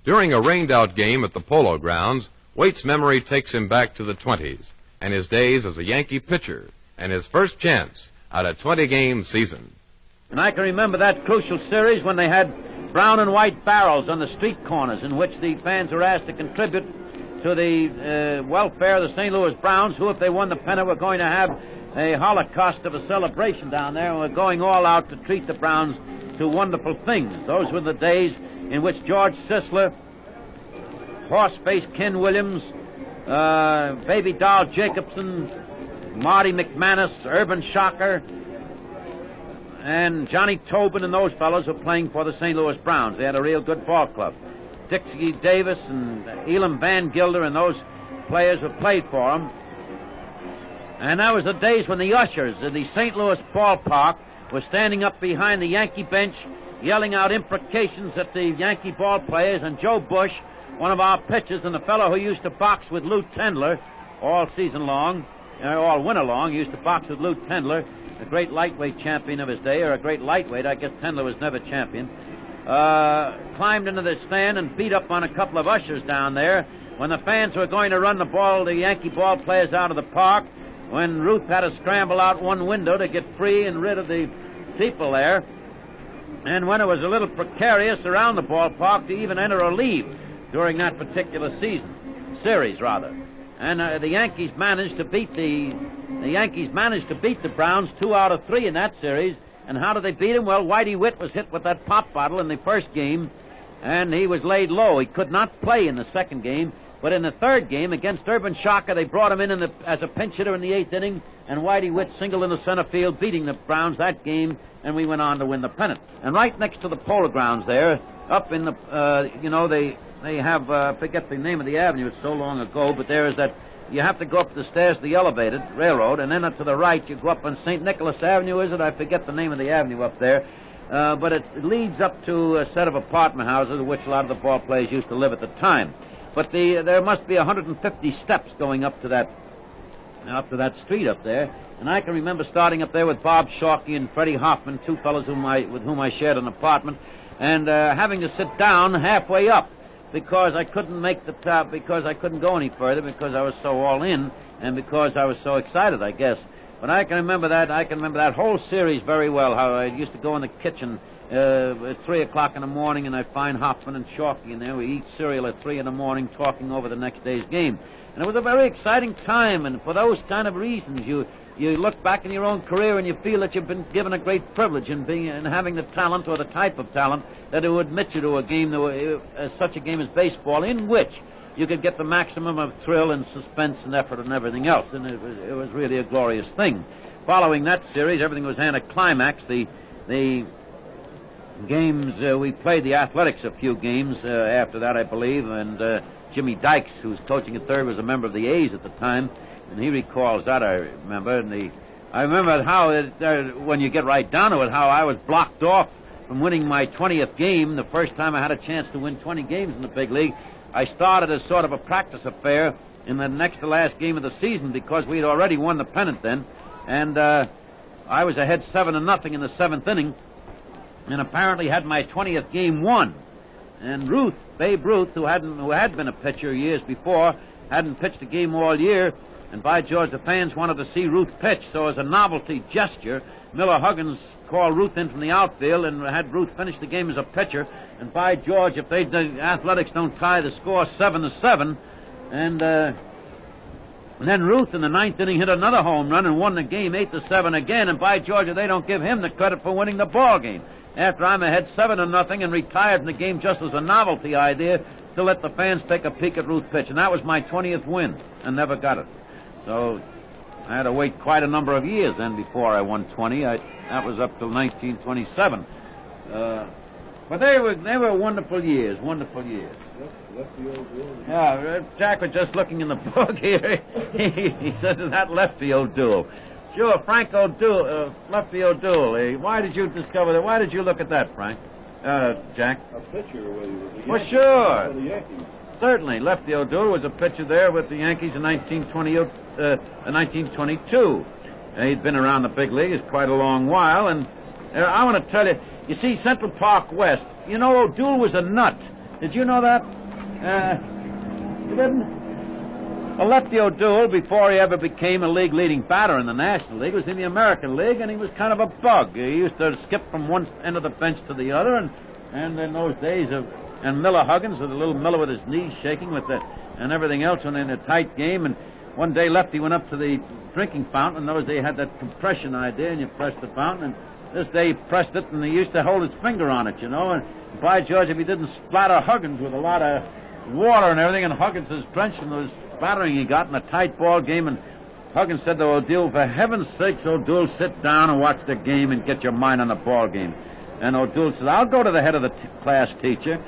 During a rained-out game at the Polo Grounds, Waite's memory takes him back to the 20s and his days as a Yankee pitcher and his first chance at a 20-game season. And I can remember that crucial series when they had brown and white barrels on the street corners in which the fans were asked to contribute to the welfare of the St. Louis Browns, who, if they won the pennant, were going to have a holocaust of a celebration down there, and were going all out to treat the Browns to wonderful things. Those were the days in which George Sisler, Horseface Ken Williams, Baby Doll Jacobson, Marty McManus, Urban Shocker, and Johnny Tobin and those fellows were playing for the St. Louis Browns. They had a real good ball club. Dixie Davis and Elam Van Gilder and those players who played for them. And that was the days when the ushers in the St. Louis ballpark were standing up behind the Yankee bench, yelling out imprecations at the Yankee ball players, and Joe Bush, one of our pitchers, and the fellow who used to box with Lou Tendler all season long, all winter long, used to box with Lou Tendler, a great lightweight champion of his day, or a great lightweight. I guess Tendler was never champion. Climbed into the stand and beat up on a couple of ushers down there when the fans were going to run the Yankee ball players out of the park, when Ruth had to scramble out one window to get free and rid of the people there, and when it was a little precarious around the ballpark to even enter or leave during that particular series. And the Yankees managed to beat the Browns 2 out of 3 in that series. And how did they beat him? Well, Whitey Witt was hit with that pop bottle in the first game, and he was laid low. He could not play in the second game. But in the third game against Urban Shocker, they brought him in as a pinch hitter in the 8th inning, and Whitey Witt singled into center field, beating the Browns that game, and we went on to win the pennant. And right next to the Polo Grounds there, up in the, they have, I forget the name of the avenue, it's so long ago, but there is that, you have to go up the stairs to the elevated railroad, and then to the right, you go up on St. Nicholas Avenue, is it? I forget the name of the avenue up there. But it leads up to a set of apartment houses, which a lot of the ball players used to live at the time. But there must be 150 steps going up to that street up there. And I can remember starting up there with Bob Sharkey and Freddie Hoffman, two fellows with whom I shared an apartment, and having to sit down halfway up because I couldn't make the top, because I couldn't go any further, because I was so all in, and because I was so excited, I guess. But I can remember that whole series very well, how I used to go in the kitchen at 3 o'clock in the morning, and I'd find Hoffman and Sharkey in there. We eat cereal at 3 in the morning, talking over the next day's game. And it was a very exciting time, and for those kind of reasons, you look back in your own career and you feel that you've been given a great privilege in having the talent, or the type of talent, that it would admit you to a game, such a game as baseball, in which you could get the maximum of thrill and suspense and effort and everything else. And it was really a glorious thing. Following that series, everything was anticlimax. The games, we played the Athletics a few games after that, I believe, and Jimmy Dykes, who was coaching at third, was a member of the A's at the time, and he recalls that, I remember. And I remember how, when you get right down to it, how I was blocked off from winning my 20th game, the first time I had a chance to win 20 games in the big league. I started as sort of a practice affair in the next to last game of the season because we'd already won the pennant then, and I was ahead 7-0 in the 7th inning, and apparently had my 20th game won. And Babe Ruth, who had been a pitcher years before, hadn't pitched a game all year, and by George, the fans wanted to see Ruth pitch, so as a novelty gesture, Miller Huggins called Ruth in from the outfield and had Ruth finish the game as a pitcher. And by George, if the Athletics don't tie the score 7-7, and then Ruth in the 9th inning hit another home run and won the game 8-7 again. And by George, they don't give him the credit for winning the ball game. After I'm ahead 7-0 and retired from the game just as a novelty idea to let the fans take a peek at Ruth pitch. And that was my 20th win, and never got it. So I had to wait quite a number of years then before I won 20. That was up till 1927. But they were wonderful years, wonderful years. Lefty old duel. Yeah, Jack was just looking in the book here. He says that lefty old duel. Sure, Frank O'Doul, Lefty O'Doul. Why did you discover that? Why did you look at that, Frank? Jack? A pitcher with the Yankees. Well, sure. The Yankees. Certainly. Lefty O'Doul was a pitcher there with the Yankees in 1922. He'd been around the big leagues quite a long while, and I want to tell you, you see, Central Park West, O'Doul was a nut. Did you know that? You didn't? Well, Lefty O'Doul, before he ever became a league-leading batter in the National League, was in the American League, and he was kind of a bug. He used to skip from one end of the bench to the other, and in those days and Miller Huggins, with a little Miller with his knees shaking and everything else, when in a tight game. And one day Lefty went up to the drinking fountain, and those days had that compression idea, and you pressed the fountain, and this day he pressed it, and he used to hold his finger on it, you know. And by George, if he didn't splatter Huggins with a lot of water and everything, and Huggins was drenched from those spattering he got in a tight ball game, and Huggins said to O'Doul, "For heaven's sakes, O'Doul, sit down and watch the game and get your mind on the ball game." And O'Doul said, "I'll go to the head of the class teacher."